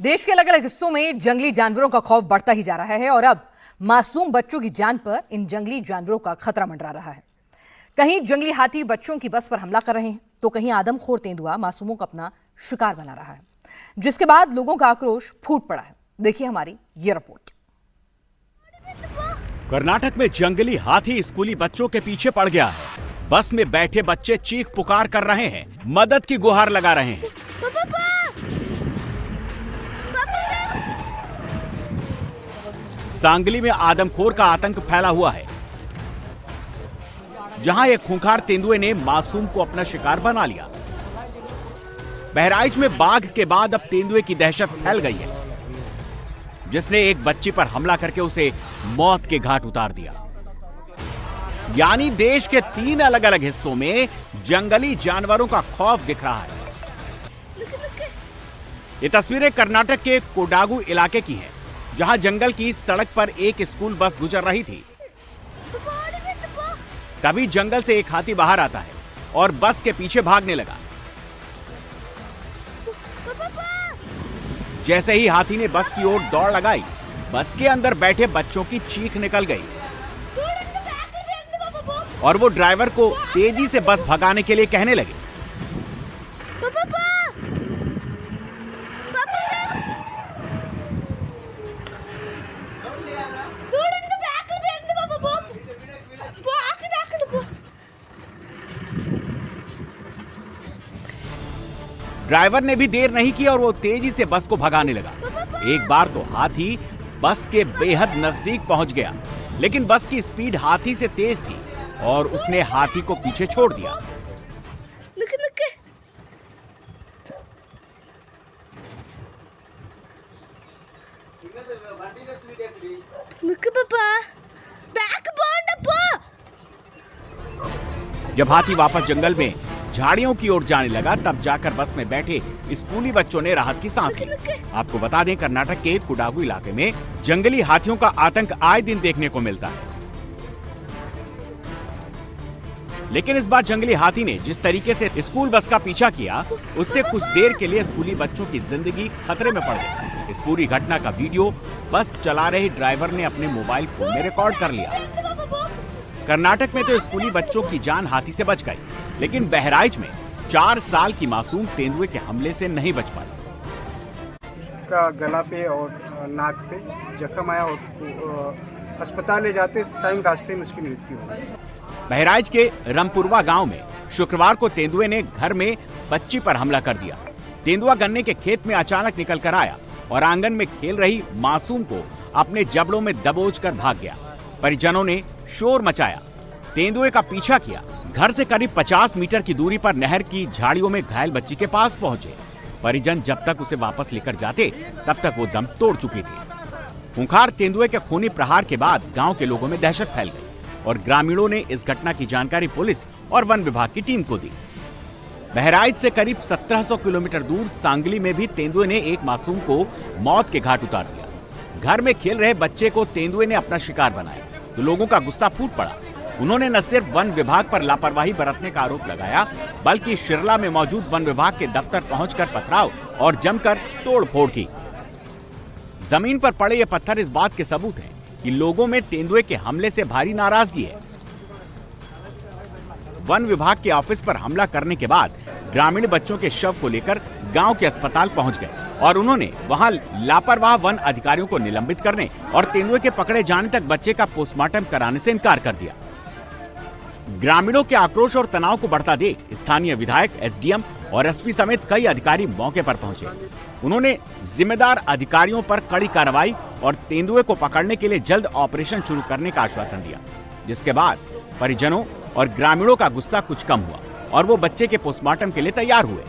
देश के अलग अलग हिस्सों में जंगली जानवरों का खौफ बढ़ता ही जा रहा है और अब मासूम बच्चों की जान पर इन जंगली जानवरों का खतरा मंडरा रहा है। कहीं जंगली हाथी बच्चों की बस पर हमला कर रहे हैं तो कहीं आदमखोर तेंदुआ मासूमों को अपना शिकार बना रहा है, जिसके बाद लोगों का आक्रोश फूट पड़ा है। देखिए हमारी ये रिपोर्ट। कर्नाटक में जंगली हाथी स्कूली बच्चों के पीछे पड़ गया है। बस में बैठे बच्चे चीख पुकार कर रहे हैं, मदद की गुहार लगा रहे हैं। सांगली में आदमखोर का आतंक फैला हुआ है, जहां एक खूंखार तेंदुए ने मासूम को अपना शिकार बना लिया। बहराइच में बाघ के बाद अब तेंदुए की दहशत फैल गई है, जिसने एक बच्ची पर हमला करके उसे मौत के घाट उतार दिया। यानी देश के 3 अलग अलग हिस्सों में जंगली जानवरों का खौफ दिख रहा है। ये तस्वीरें कर्नाटक के कोडागु इलाके की हैं, जहां जंगल की सड़क पर एक स्कूल बस गुजर रही थी। तभी जंगल से एक हाथी बाहर आता है और बस के पीछे भागने लगा। जैसे ही हाथी ने बस की ओर दौड़ लगाई, बस के अंदर बैठे बच्चों की चीख निकल गई और वो ड्राइवर को तेजी से बस भगाने के लिए कहने लगे। ड्राइवर ने भी देर नहीं की और वो तेजी से बस को भगाने लगा। एक बार तो हाथी बस के बेहद नजदीक पहुंच गया, लेकिन बस की स्पीड हाथी से तेज थी और उसने हाथी को पीछे छोड़ दिया। जब हाथी वापस जंगल में झाड़ियों की ओर जाने लगा, तब जाकर बस में बैठे स्कूली बच्चों ने राहत की सांस ली। आपको बता दें, कर्नाटक के कोडागु इलाके में जंगली हाथियों का आतंक आए दिन देखने को मिलता है, लेकिन इस बार जंगली हाथी ने जिस तरीके से स्कूल बस का पीछा किया, उससे कुछ देर के लिए स्कूली बच्चों की जिंदगी खतरे में पड़ गई। इस पूरी घटना का वीडियो बस चला रहे ड्राइवर ने अपने मोबाइल फोन में रिकॉर्ड कर लिया। कर्नाटक में तो स्कूली बच्चों की जान हाथी से बच गई, लेकिन बहराइच में 4 साल की मासूम तेंदुए के हमले से नहीं बच पाई। उसका गला पे और नाक पे जख्म आया और अस्पताल ले जाते टाइम रास्ते में उसकी मृत्यु हो गई। बहराइच के रमपुरवा गांव में शुक्रवार को तेंदुए ने घर में बच्ची पर हमला कर दिया। तेंदुआ गन्ने के खेत में अचानक निकल कर आया और आंगन में खेल रही मासूम को अपने जबड़ों में दबोच कर भाग गया। परिजनों ने शोर मचाया, तेंदुए का पीछा किया। घर से करीब 50 मीटर की दूरी पर नहर की झाड़ियों में घायल बच्ची के पास पहुंचे। परिजन जब तक उसे वापस लेकर जाते, तब तक वो दम तोड़ चुकी थी। खूंखार तेंदुए के खूनी प्रहार के बाद गांव के लोगों में दहशत फैल गई और ग्रामीणों ने इस घटना की जानकारी पुलिस और वन विभाग की टीम को दी। बहराइच से करीब 1700 किलोमीटर दूर सांगली में भी तेंदुए ने एक मासूम को मौत के घाट उतार दिया। घर में खेल रहे बच्चे को तेंदुए ने अपना शिकार बनाया तो लोगों का गुस्सा फूट पड़ा। उन्होंने न सिर्फ वन विभाग पर लापरवाही बरतने का आरोप लगाया, बल्कि शिरला में मौजूद वन विभाग के दफ्तर पहुंचकर पथराव और जमकर तोड़फोड़ की। जमीन पर पड़े ये पत्थर इस बात के सबूत हैं कि लोगों में तेंदुए के हमले से भारी नाराजगी है। वन विभाग के ऑफिस पर हमला करने के बाद ग्रामीण बच्चों के शव को लेकर गांव के अस्पताल पहुंच गए और उन्होंने वहां लापरवाह वन अधिकारियों को निलंबित करने और तेंदुए के पकड़े जाने तक बच्चे का पोस्टमार्टम कराने से इनकार कर दिया। ग्रामीणों के आक्रोश और तनाव को बढ़ता देख स्थानीय विधायक, एसडीएम और एसपी समेत कई अधिकारी मौके पर पहुंचे। उन्होंने जिम्मेदार अधिकारियों पर कड़ी कार्रवाई और तेंदुए को पकड़ने के लिए जल्द ऑपरेशन शुरू करने का आश्वासन दिया, जिसके बाद परिजनों और ग्रामीणों का गुस्सा कुछ कम हुआ और वो बच्चे के पोस्टमार्टम के लिए तैयार हुए।